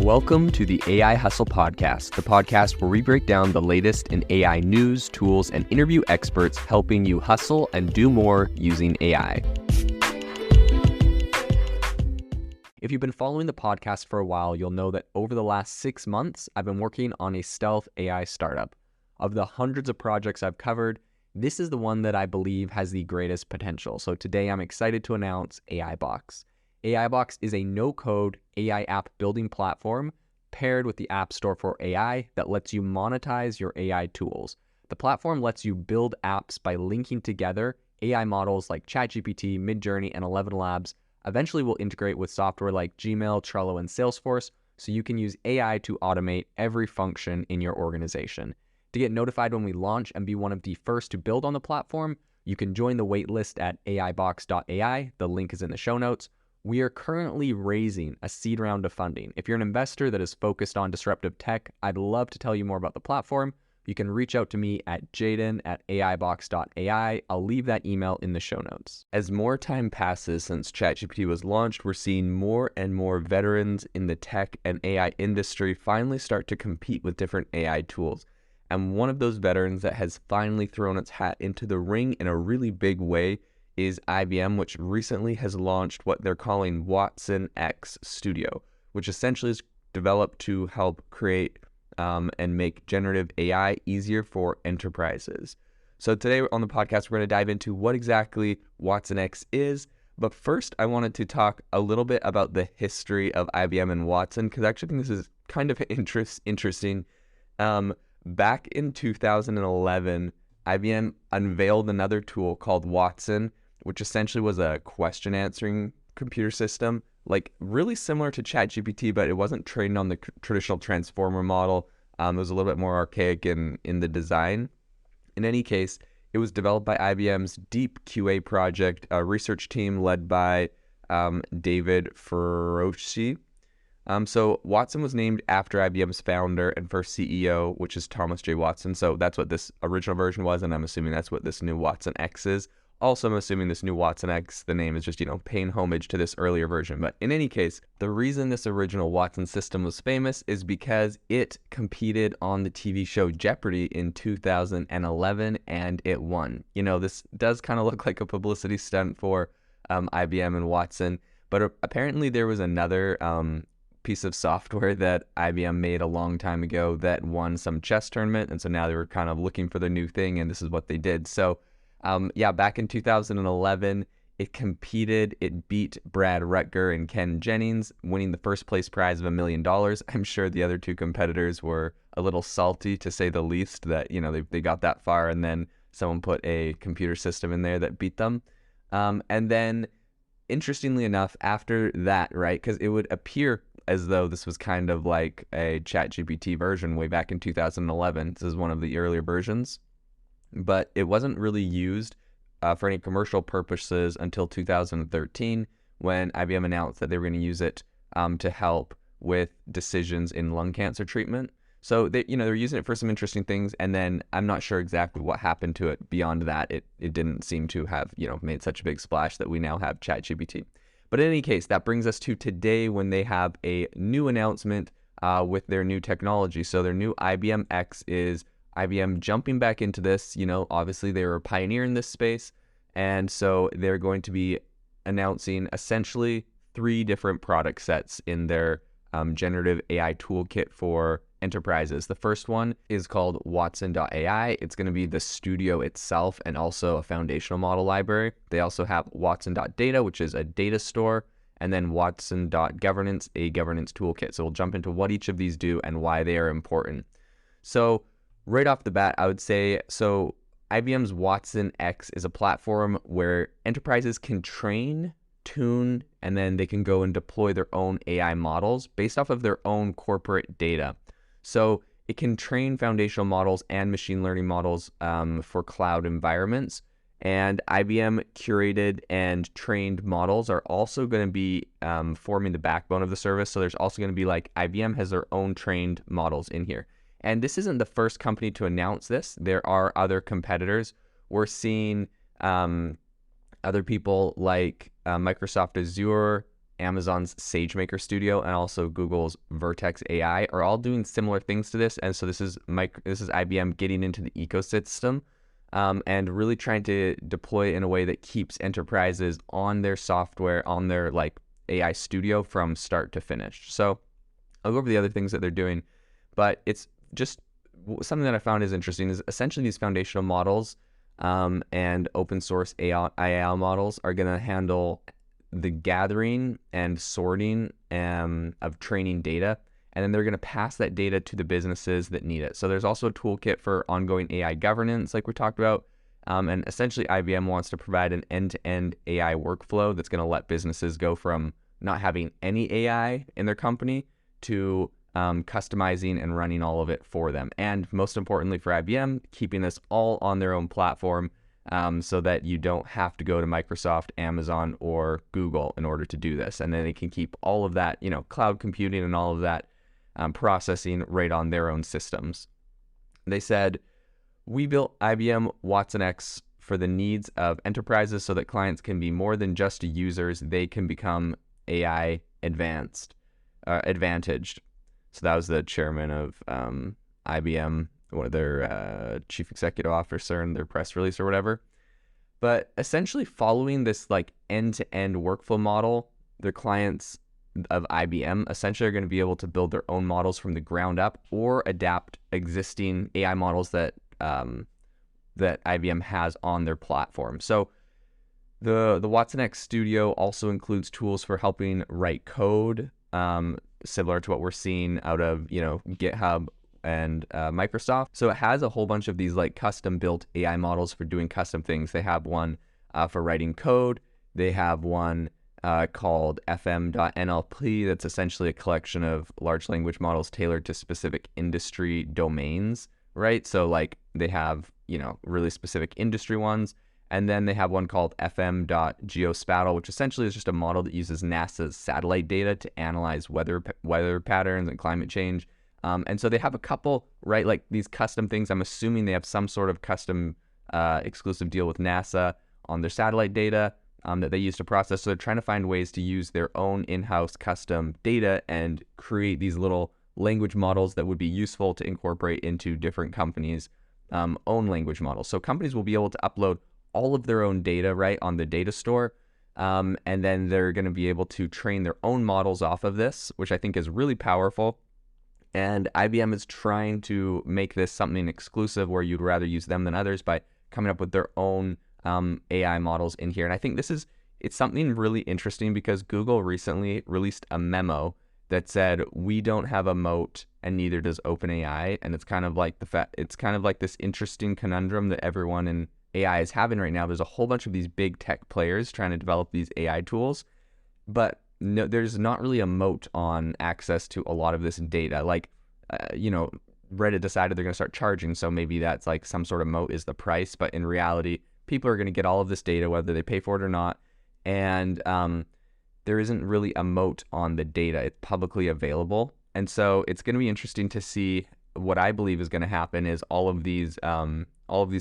Welcome to the AI Hustle Podcast, the podcast where we break down the latest in AI news, tools, and interview experts helping you hustle and do more using AI. If you've been following the podcast for a while, you'll know that over the last 6 months, I've been working on a stealth AI startup. Of the hundreds of projects I've covered, this is the one that I believe has the greatest potential. So today I'm excited to announce AIBox. AIBox is a no-code AI app building platform paired with the App Store for AI that lets you monetize your AI tools. The platform lets you build apps by linking together AI models like ChatGPT, Midjourney, and 11 Labs. Eventually will integrate with software like Gmail, Trello, and Salesforce, so you can use AI to automate every function in your organization. To get notified when we launch and be one of the first to build on the platform, you can join the waitlist at aibox.ai. The link is in the show notes. We are currently raising a seed round of funding. If you're an investor that is focused on disruptive tech, I'd love to tell you more about the platform. You can reach out to me at jaden@aibox.ai. I'll leave that email in the show notes. As more time passes since ChatGPT was launched, we're seeing more and more veterans in the tech and AI industry finally start to compete with different AI tools. And one of those veterans that has finally thrown its hat into the ring in a really big way is IBM, which recently has launched what they're calling Watson X Studio, which essentially is developed to help create and make generative AI easier for enterprises. So today on the podcast, we're going to dive into what exactly Watson X is. But first, I wanted to talk a little bit about the history of IBM and Watson, because I actually think this is kind of interesting. Back in 2011, IBM unveiled another tool called Watson, which essentially was a question answering computer system, like really similar to ChatGPT, but it wasn't trained on the traditional transformer model. It was a little bit more archaic in the design. In any case, it was developed by IBM's Deep QA project, a research team led by David Ferrochi. So Watson was named after IBM's founder and first CEO, which is Thomas J. Watson. So that's what this original version was, and I'm assuming that's what this new Watson X is. Also, I'm assuming this new Watson X, the name is just, paying homage to this earlier version. But in any case, the reason this original Watson system was famous is because it competed on the TV show Jeopardy in 2011, and it won. This does kind of look like a publicity stunt for IBM and Watson, but apparently there was another piece of software that IBM made a long time ago that won some chess tournament, and so now they were kind of looking for the new thing, and this is what they did. So back in 2011, it competed. It beat Brad Rutger and Ken Jennings, winning the first place prize of $1 million. I'm sure the other two competitors were a little salty, to say the least, that they got that far and then someone put a computer system in there that beat them. And then, interestingly enough, after that, right, because it would appear as though this was kind of like a ChatGPT version way back in 2011. This is one of the earlier versions, but it wasn't really used for any commercial purposes until 2013, when IBM announced that they were going to use it to help with decisions in lung cancer treatment. So they're using it for some interesting things, and then I'm not sure exactly what happened to it beyond that. It didn't seem to have made such a big splash that we now have ChatGPT. But in any case, that brings us to today, when they have a new announcement with their new technology. So their new IBM X is IBM jumping back into this. Obviously they were a pioneer in this space, and so they're going to be announcing essentially 3 different product sets in their generative AI toolkit for enterprises. The first one is called Watson.ai. It's going to be the studio itself and also a foundational model library. They also have Watson.data, which is a data store, and then Watson.governance, a governance toolkit. So we'll jump into what each of these do and why they are important. So right off the bat, I would say, so IBM's Watson X is a platform where enterprises can train, tune, and then they can go and deploy their own AI models based off of their own corporate data. So it can train foundational models and machine learning models for cloud environments. And IBM curated and trained models are also going to be forming the backbone of the service. So there's also going to be IBM has their own trained models in here. And this isn't the first company to announce this. There are other competitors. We're seeing other people like Microsoft Azure Amazon's SageMaker Studio, and also Google's Vertex AI are all doing similar things to this. And so this is IBM getting into the ecosystem and really trying to deploy it in a way that keeps enterprises on their software, on their like AI studio from start to finish. So I'll go over the other things that they're doing, but it's just something that I found is interesting is essentially these foundational models and open source AI models are going to handle the gathering and sorting of training data, and then they're going to pass that data to the businesses that need it. So there's also a toolkit for ongoing AI governance, like we talked about, and essentially IBM wants to provide an end-to-end AI workflow that's going to let businesses go from not having any AI in their company to customizing and running all of it for them. And most importantly for IBM, keeping this all on their own platform so that you don't have to go to Microsoft, Amazon, or Google in order to do this. And then they can keep all of that, cloud computing and all of that processing right on their own systems. They said, we built IBM Watson X for the needs of enterprises so that clients can be more than just users. They can become AI advantaged. So that was the chairman of IBM, one of their chief executive officer in their press release or whatever. But essentially following this like end-to-end workflow model, their clients of IBM essentially are going to be able to build their own models from the ground up or adapt existing AI models that that IBM has on their platform. So the Watson X Studio also includes tools for helping write code, similar to what we're seeing out of GitHub and Microsoft. So it has a whole bunch of these like custom built AI models for doing custom things. They have one for writing code. They have one called FM.NLP that's essentially a collection of large language models tailored to specific industry domains, right? So like they have really specific industry ones. And then they have one called FM.Geospatial, which essentially is just a model that uses NASA's satellite data to analyze weather patterns and climate change. And so they have a couple, right, like these custom things. I'm assuming they have some sort of custom exclusive deal with NASA on their satellite data that they use to process. So they're trying to find ways to use their own in-house custom data and create these little language models that would be useful to incorporate into different companies' own language models. So companies will be able to upload all of their own data, right, on the data store. And then they're going to be able to train their own models off of this, which I think is really powerful. And IBM is trying to make this something exclusive where you'd rather use them than others by coming up with their own AI models in here. And I think it's something really interesting because Google recently released a memo that said, we don't have a moat and neither does OpenAI. And it's kind of like this interesting conundrum that everyone in AI is having right now. There's a whole bunch of these big tech players trying to develop these AI tools, but no, there's not really a moat on access to a lot of this data. Like, Reddit decided they're going to start charging, so maybe that's like some sort of moat is the price, but in reality, people are going to get all of this data whether they pay for it or not, and there isn't really a moat on the data. It's publicly available, and so it's going to be interesting to see. What I believe is going to happen is all of these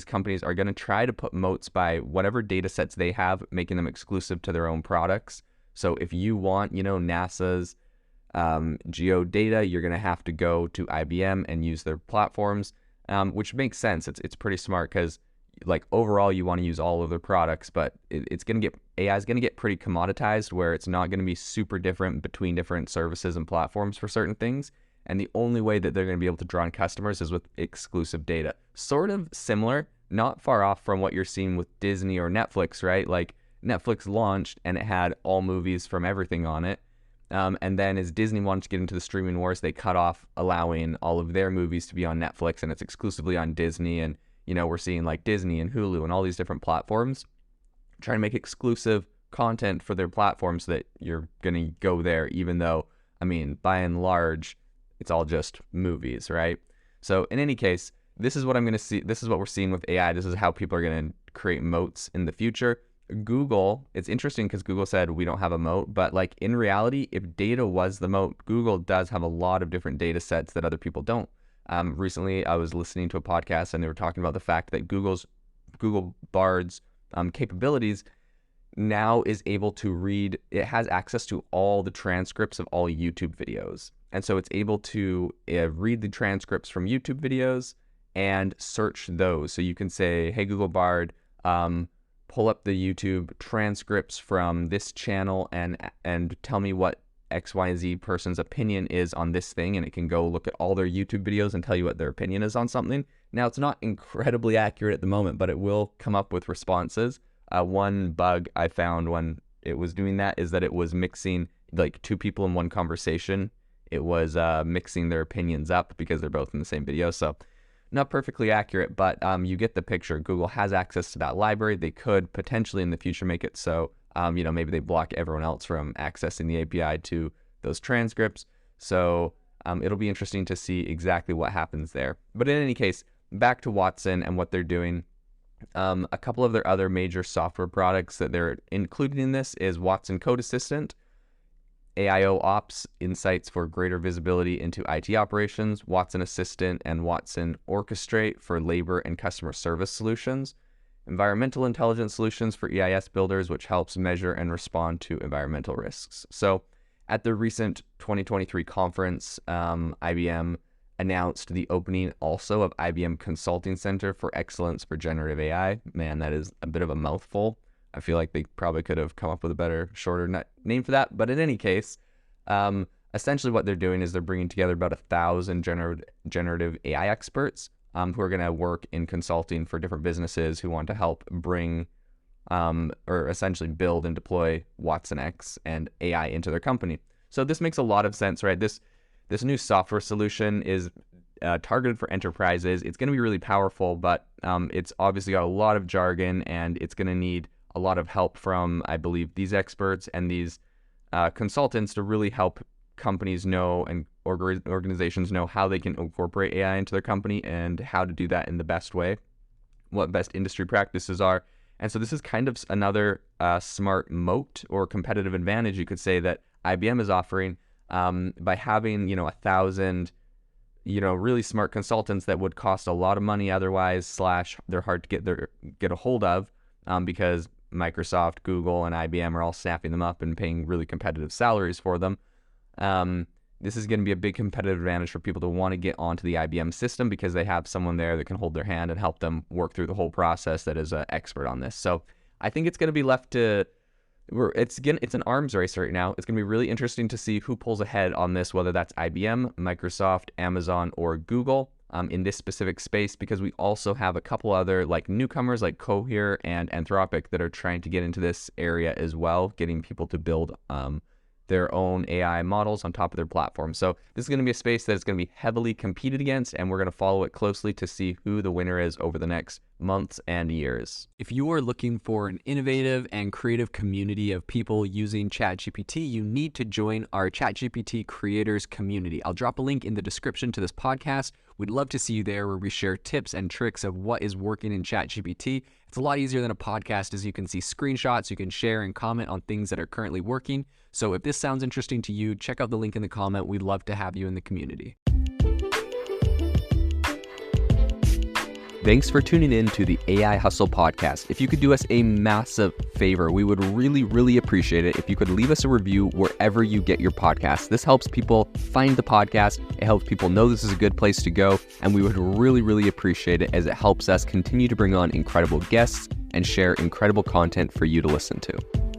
companies are going to try to put moats by whatever data sets they have, making them exclusive to their own products. So if you want, NASA's geo data, you're going to have to go to IBM and use their platforms, which makes sense. It's pretty smart because like overall you want to use all of their products, but AI is going to get pretty commoditized where it's not going to be super different between different services and platforms for certain things. And the only way that they're going to be able to draw in customers is with exclusive data. Sort of similar, not far off from what you're seeing with Disney or Netflix, right? Like Netflix launched and it had all movies from everything on it. And then as Disney wanted to get into the streaming wars, they cut off allowing all of their movies to be on Netflix and it's exclusively on Disney. And, we're seeing like Disney and Hulu and all these different platforms trying to make exclusive content for their platforms so that you're going to go there, even though, by and large, it's all just movies, right? So in any case, this is what I'm going to see. This is what we're seeing with AI. This is how people are going to create moats in the future. Google, it's interesting because Google said we don't have a moat, but like in reality, if data was the moat, Google does have a lot of different data sets that other people don't. Recently, I was listening to a podcast and they were talking about the fact that Google Bard's capabilities now is able to read, it has access to all the transcripts of all YouTube videos. And so it's able to read the transcripts from YouTube videos and search those. So you can say, hey, Google Bard, pull up the YouTube transcripts from this channel and tell me what XYZ person's opinion is on this thing. And it can go look at all their YouTube videos and tell you what their opinion is on something. Now, it's not incredibly accurate at the moment, but it will come up with responses. One bug I found when it was doing that is that it was mixing like two people in one conversation. It was mixing their opinions up because they're both in the same video. So not perfectly accurate, but you get the picture. Google has access to that library. They could potentially in the future make it so, maybe they block everyone else from accessing the API to those transcripts. So it'll be interesting to see exactly what happens there. But in any case, back to Watson and what they're doing. A couple of their other major software products that they're including in this is Watson Code Assistant, AIO Ops, insights for greater visibility into IT operations, Watson Assistant, and Watson Orchestrate for labor and customer service solutions, environmental intelligence solutions for EIS builders, which helps measure and respond to environmental risks. So at the recent 2023 conference, IBM announced the opening also of IBM Consulting Center for Excellence for Generative AI. Man, that is a bit of a mouthful. I feel like they probably could have come up with a better, shorter name for that. But in any case, essentially what they're doing is they're bringing together about 1,000 generative AI experts who are going to work in consulting for different businesses who want to help bring or essentially build and deploy Watson X and AI into their company. So this makes a lot of sense, right? This new software solution is targeted for enterprises. It's going to be really powerful, but it's obviously got a lot of jargon, and it's going to need a lot of help from, I believe, these experts and these consultants to really help companies know and organizations know how they can incorporate AI into their company and how to do that in the best way, what best industry practices are. And so this is kind of another smart moat or competitive advantage, you could say, that IBM is offering by having, 1,000, really smart consultants that would cost a lot of money otherwise, / they're hard to get a hold of because Microsoft, Google, and IBM are all snapping them up and paying really competitive salaries for them. This is going to be a big competitive advantage for people to want to get onto the IBM system because they have someone there that can hold their hand and help them work through the whole process that is an expert on this. So I think it's going to be left to, it's an arms race right now. It's going to be really interesting to see who pulls ahead on this, whether that's IBM, Microsoft, Amazon, or Google in this specific space, because we also have a couple other like newcomers like Cohere and Anthropic that are trying to get into this area as well, getting people to build their own AI models on top of their platform. So this is going to be a space that is going to be heavily competed against, and we're going to follow it closely to see who the winner is over the next months and years. If you are looking for an innovative and creative community of people using ChatGPT, you need to join our ChatGPT creators community. I'll drop a link in the description to this podcast. We'd love to see you there, where we share tips and tricks of what is working in ChatGPT. It's a lot easier than a podcast, as you can see screenshots, you can share and comment on things that are currently working. So if this sounds interesting to you, check out the link in the comment. We'd love to have you in the community. Thanks for tuning in to the AI Hustle podcast. If you could do us a massive favor, we would really, really appreciate it if you could leave us a review wherever you get your podcasts. This helps people find the podcast. It helps people know this is a good place to go. And we would really, really appreciate it, as it helps us continue to bring on incredible guests and share incredible content for you to listen to.